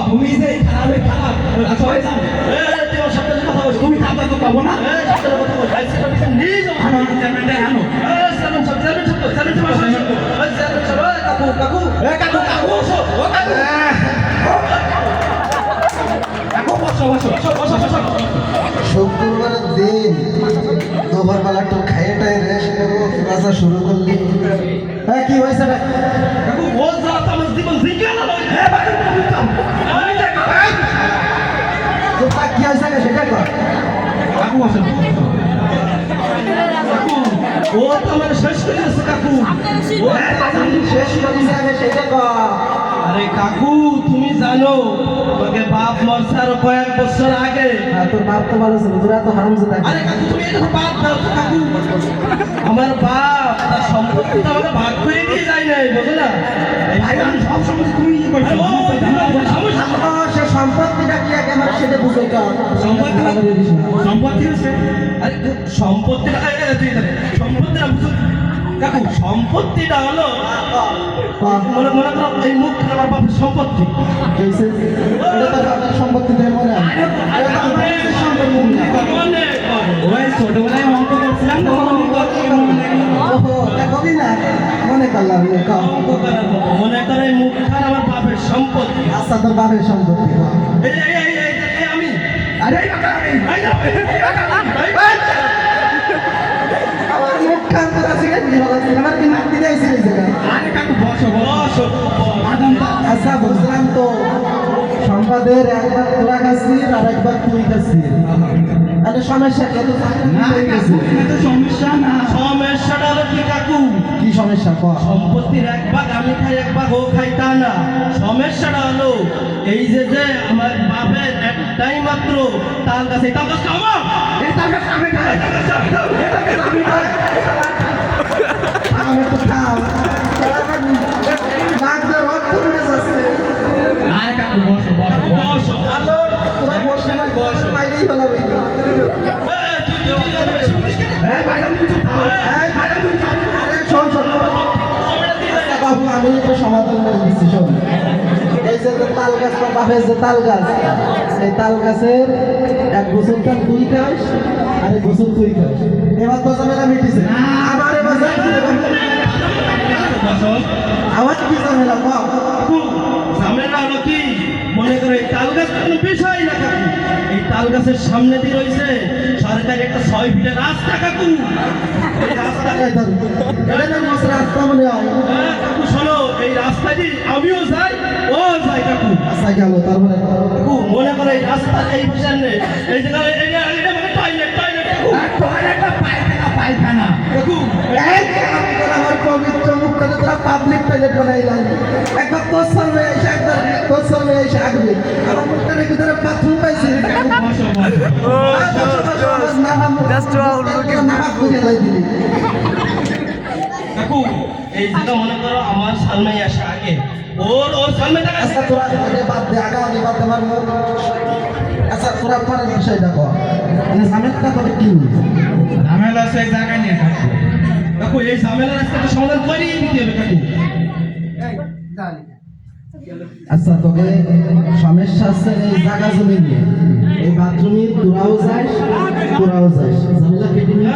তুমি যে খারাপ সবাই জানে তুই ওর সাথে কথা বলছো তুমি খাতা তো পাবো না সাথে কথা বল আইসি তো নিয়ে যাও আনো চেয়ারম্যানটা আনো চেয়ারম্যান কাকু ও কাকু শুক্রবারের দিন দুবার বেলা একটু খাইয়েটাই রেস্ট নেবো রাজা শুরু করলি হ্যাঁ কি হয়েছে রে কাকু ও যারা তো আমার জীবন জিজ্ঞাসা না কি হয়েছে সেটা কর কাকু আসেন ও তো আমার শেষ করে দিয়েছে কাকু ও শেষ করেছে আগে সেটা কর আরে কাকু তুমি জানো তোকে বাপ মরছে আরো কয়েক বছর আগে তোর বাপ তো ভালো ছিল তোরা তো হারামজাদা আরে কাকু তুমি এটা বাপ দাও তো কাকু আমার বাপ তার সম্পত্তি তো আমাকে ভাগ করে দিয়ে যায় নাই বুঝো না ভাই আমি সব সম্পত্তি তুমি কি করছো সে সম্পত্তিটা কি আগে আমার সেটা বুঝে কর সম্পত্তি হচ্ছে আরে সম্পত্তিটা সম্পত্তিটা বুঝো কাকু সম্পত্তিটা হলো মনে মনে করো এই মুখ আমার বাপের সম্পত্তি সম্পত্তি মনে ওই ছোটবেলায় অঙ্ক করছিলাম কবি না মনে করলাম মনে করে এই মুখখান আমার বাপের সম্পত্তি আচ্ছা তোর বাপের সম্পত্তি আমি আরে আমার মুখখান তোর আছে আমার কি নাতি দিয়েছিল আরে কাকু বসো আচ্ছা বুঝলাম তো সম্পাদের একবার তোরা খাচ্ছিস আর একবার তুই খাচ্ছিস তাহলে সমস্যা কত সমস্যা না সমস্যাটা হলো কি কাকু কি সমস্যা কর সম্পত্তির এক ভাগ আমি খাই এক ভাগ ও খাই তা না সমস্যাটা হলো এই যে আমার বাপের একটাই মাত্র তাল গাছ আমার এই তাল গাছ আমি খাই আমি তো খাও নাকটা রক্ত উঠে যাচ্ছে আরে কাকু বসো তোরা বসে না বসে বাইরেই ফেলাবি শোন বাবু আমি একটু সমাধান করে দিচ্ছি শোন এই যে তাল গাছ বা বাপের যে তাল গাছ এই তাল গাছের এক গোসলটা তুই খাস আর এক গোসল তুই খাস এবার তো ঝামেলা মিটিছে আবার এবার আমার কি ঝামেলা ঝামেলা হলো কি মনে করো এই তাল গাছ কোনো বিষয় না কাকু এই তাল গাছের সামনে দিয়ে রয়েছে সরকারি একটা 6 ফিটের রাস্তা কাকু এই রাস্তা রাস্তা মনে হয় কাকু শোনো এই রাস্তা দিয়ে আমিও যাই ও যাই কাকু আচ্ছা গেল তারপরে কাকু মনে করো এই রাস্তা এই সামনে এই জায়গায় এটা মানে টয়লেট পায়খানা কাকু আমার পবিত্র মুখ করে তোরা পাবলিক টয়লেট বানাইলাম একবার তোর সামনে এসে একবার তোর সামনে এসে আসবে আমার মুখটার ভিতরে বাথরুম পাইছি কাকু এই জায়গা মনে করো আমার সামনে আসে আগে ওর সামনে আচ্ছা তোরা বাদ দে আগা আগে বাদ দে আমার মুখ আচ্ছা তোরা পরের বিষয়টা কর মানে ঝামেলাটা তোদের কি ঝামেলা আছে এক জায়গায় নিয়ে কাকু এই ঝামেলার একটা সমাধান করিয়ে দিতে হবে কাকু আচ্ছা তোকে সমস্যা আছে এই জায়গা জমি নিয়ে এই বাথরুমে তোরাও যাস ঝামেলা কেটে নিয়ে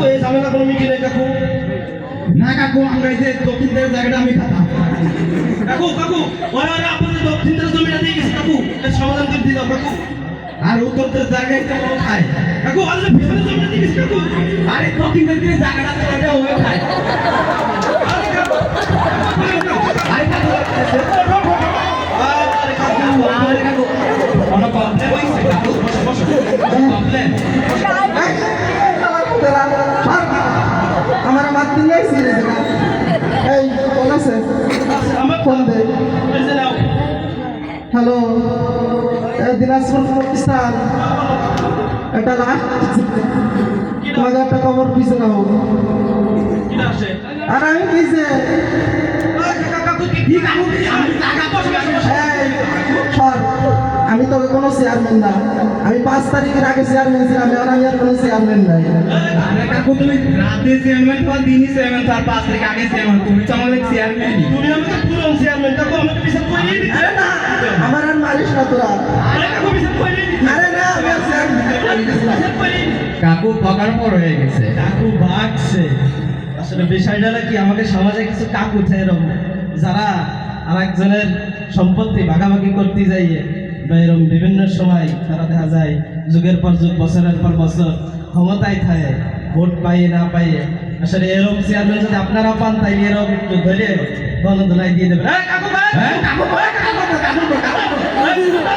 এই ঝামেলা কোনো মিটি নেই কাকু না কাকু আমরা এই যে দক্ষিণ দিকের জায়গাটা আমি খাতাম কাকু ওরা আপনাদের দক্ষিণ দিকের জমিটা দিয়ে গেছে কাকু এর সমাধান করে দিও কাকু আর উত্তর দিকের জায়গায় তো ও খায় কাকু আরে ভিতরে জমিটা দিয়ে গেছে কাকু আরে দক্ষিণ দিকের জায়গাটা তো ওটা ও খায় আরে কাকু কোনো প্রবলেম হইছে কাকু বসো প্রবলেম আমার মাতৃ নেই সিরিজ এই কোন আছে আমার ফোন দে নাও হ্যালো এই দিনাজপুর পাকিস্তান এটা লাস্ট তোমাদের একটা খবর পিছে নাও কি আসে আর আমি পিছে কাকু কি কাকু আমি টাকা পয়সা সর আমি তোকে কোনো চেয়ারম্যান না আমি 5 তারিখের আগে চেয়ারম্যান ছিলাম এখন আমি আর কোনো চেয়ারম্যান নাই আরে কাকু তুমি রাতে চেয়ারম্যান তো দিনই চেয়ারম্যান তার 5 তারিখ আগে চেয়ারম্যান তুমি তো আমাদের চেয়ারম্যান তুমি আমাকে পুরো চেয়ারম্যান কাকু আমাকে পিছে করিয়ে দিতে না আমার আর পারিস না তোরা। আরে কাকু বিচার করে নি। আরে না আমি আছি, আমি বিচার করে নি। কাকু পকার পর হয়ে গেছে। কাকু বাড়ছে আসলে বিষয়টা হলো কি আমাকে সমাজে কিছু কাকু আছে এরকম যারা আরেকজনের সম্পত্তি ভাগাভাগি করতে যাইয়ে বা এরকম বিভিন্ন সময় তারা দেখা যায় যুগের পর যুগ বছরের পর বছর ক্ষমতায় থাকে ভোট পাইয়ে না পাইয়ে আসলে এরকম চেয়ারম্যান যদি আপনারা পান তাইলে এরকম একটু ধরে গণদোলাই দিয়ে দেবেন। এই কাকু ভাই, হ্যাঁ? কাকু ভাই, কাকু ভাই, কাকু ভাই, কাকু ভাই।